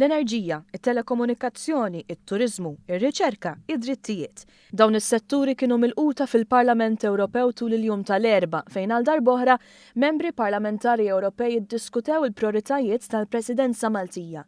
l-enerġija, it-telekomunikazzjoni, it-turiżmu, ir-riċerka, id-drittijiet. Dawn is-setturi kienu milquta fil-Parlament Ewropew tul il-jum tal-Erba' fejn għal darb'oħra membri parlamentari Ewropej iddiskutew il-prijoritajiet tal-Presidenza Maltija.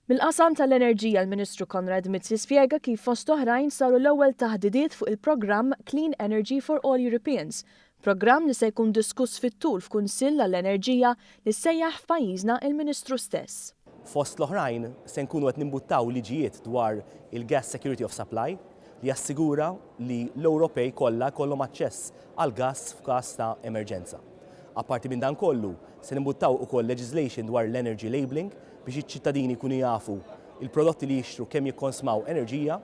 Mill-qasam tal-enerġija l-Ministru Konrad Mizzi spjega kif fost oħrajn saru l-ewwel taħdidiet fuq il-programm Clean Energy for All Europeans, programm li se jkun diskuss fit-tul f'Kunsill għall-Enerġija li sejjaħ f'pajjiżna il-Ministru stess. Fost l-oħrajn se nkunu qed nimbuttaw liġijiet dwar il-Gas Security of Supply li jassigura li l-Ewropej kollha jkollhom aċċess għal gass f'każ ta' emerġenza. Apparti minn dan kollu, se nimbuttaw ukoll legislation dwar l-energy labeling biex iċ-ċittadini jkunu jafu il-prodotti li jixtru kemm jikkonsmaw enerġija.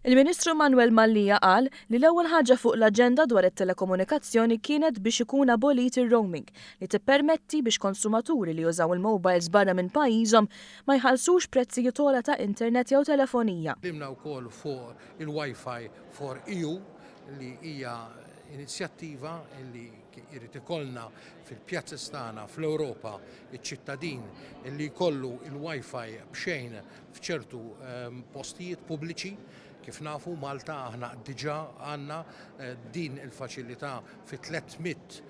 Il-Ministru Manuel Mallija qal li l-ewwel ħaġa fuq l-aġenda dwar it-telekomunikazzjoni kienet biex ikun abolit ir-roaming li tippermetti biex konsumaturi li jużaw il-mobiles barra minn pajjiżhom ma jħallsux prezzijiet ola ta' internet jew telefonija. Limna wkoll fuq il-Wi-Fi for EU li hija inizjattiva li jrid ikollna fil-pjazza tagħna fl-Ewropa iċ-ċittadin li jkollu il-Wi-Fi b'xejn f'ċertu postijiet pubbliċi. Kif nafu Malta aħna diġà għandna din il-faċilità fi 300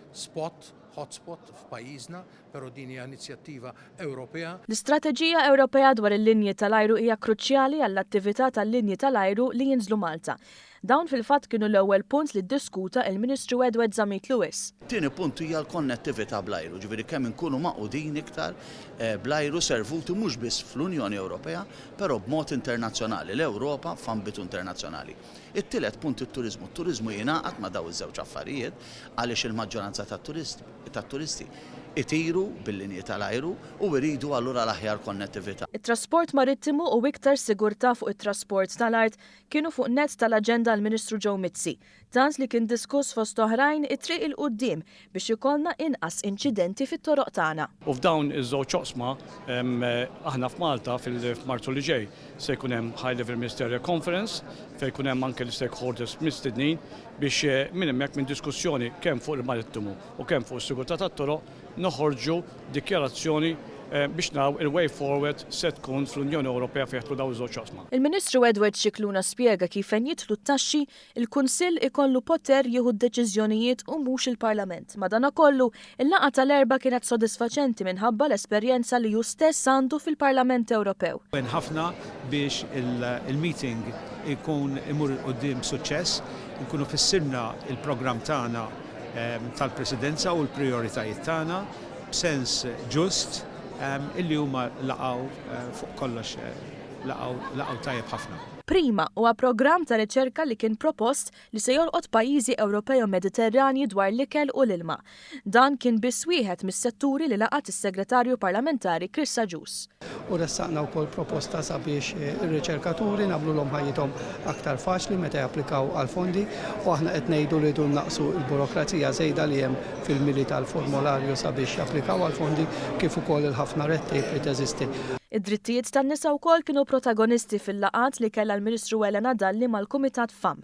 hotspot f'pajjiżna, però din hija inizjattiva Ewropea. L-istrateġija Ewropea dwar il-linji tal-ajru hija kruċjali għall-attività tal-linji tal-ajru li jinżlu Malta. Dawn fil-fatt kienu l-ewwel punt li ddiskuta il-Ministru Edward Zamit Lewis. Tieni punt hija l-konnettività bl-ajru, ġifieri kemm inkunu maqudin iktar bl-ajru servuti mhux biss fl-Unjoni Ewropea, però b'mod internazzjonali l-Ewropa f'ambitu internazzjonali. It-tielet punt it-turiżmu. It-turiżmu jingħaqad ma' dawn iż-żewġ affarijiet għaliex il-maġġoranza tat-turisti itiru bil-linji tal-ajru u jridu allura l-aħjar konnettività. It-trasport marittimu u iktar sigurtà fuq it-trasport tal-art kienu fuq nett tal-aġenda l-Ministru Joe Mizzi. Tant li kien diskuss fost oħrajn it-triq il-qudiem biex ikollna inqas inċidenti fit-toroq tagħna. U f'dawn iż-żewġ oqsma aħna f'Malta f'Marzu li ġej se jkun hemm High Level Ministerial Conference fejn jkun hemm anke l-stakeholders mistednin biex minn hemmhekk minn diskussjoni kemm fuq il-marittimu u kemm fuq is-sigurtà tat-toroq noħorġu dikjarazzjoni biex naraw il-way forward se tkun fl-Unjoni Ewropea fejn jidħlu dawn iż-żewġ oqsma. Il-Ministru Edward Scicluna spjega kif fejn jidħlu t-taxxi il-Kunsill ikollu poter jieħu d-deċiżjonijiet u mhux il-Parlament. Madankollu il-laqgħa tal-erba' kienet sodisfaċenti minħabba l-esperjenza li hu stess għandu fil-Parlament Ewropew. Ħafna biex il-meeting ikun imur qudiem suċċess, nkunu fissirna il-programm tagħna tal-Presidenza u l-prioritajiet tagħna b'sens ġust illi huma laqgħu fuq kollox laqgħu tajjeb ħafna. Prima huwa programm ta' riċerka li kien propost li se jolqot pajjiżi Ewropej u Mediterranji dwar l-ikel u l-ilma. Dan kien biss wieħed mis-setturi li laqat is-Segretarju Parlamentari Chris Sajus. U ressaqna wkoll proposta sabiex ir-riċerkaturi nagħmluhom ħajjithom aktar faċli meta japplikaw għal fondi u aħna qed ngħidu li dun naqsu l-burokrazija żejda li hemm fil-mili tal-formularju sabiex japplikaw għal fondi kif ukoll il-ħafna red tape li teżisti. Id-drittijiet tan-nisa wkoll kienu protagonisti fil-laqat li kellha l-Ministru Elena Dalli mal-Kumitat FAM.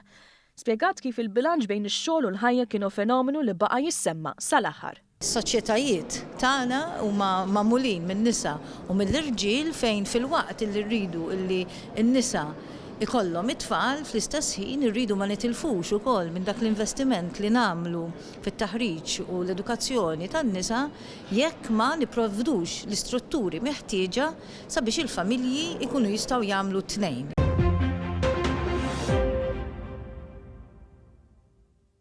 Spjegat kif il-bilanċ bejn ix-xogħol u l-ħajja kienu fenomenu li baqa' jissemma sal-aħħar. Is-soċjetajiet tagħna huma magħmulin min-nisa u mill-irġiel fejn fil-waqt li rridu illi n-nisa ikollhom it-tfal fl-istess ħin irridu ma nitilfux ukoll minn dak l-investiment li nagħmlu fit-taħriġ u l-edukazzjoni tan-nisa jekk ma nipprovdux l-istrutturi meħtieġa sabiex il-familji ikunu jistgħu jagħmlu t-tnejn.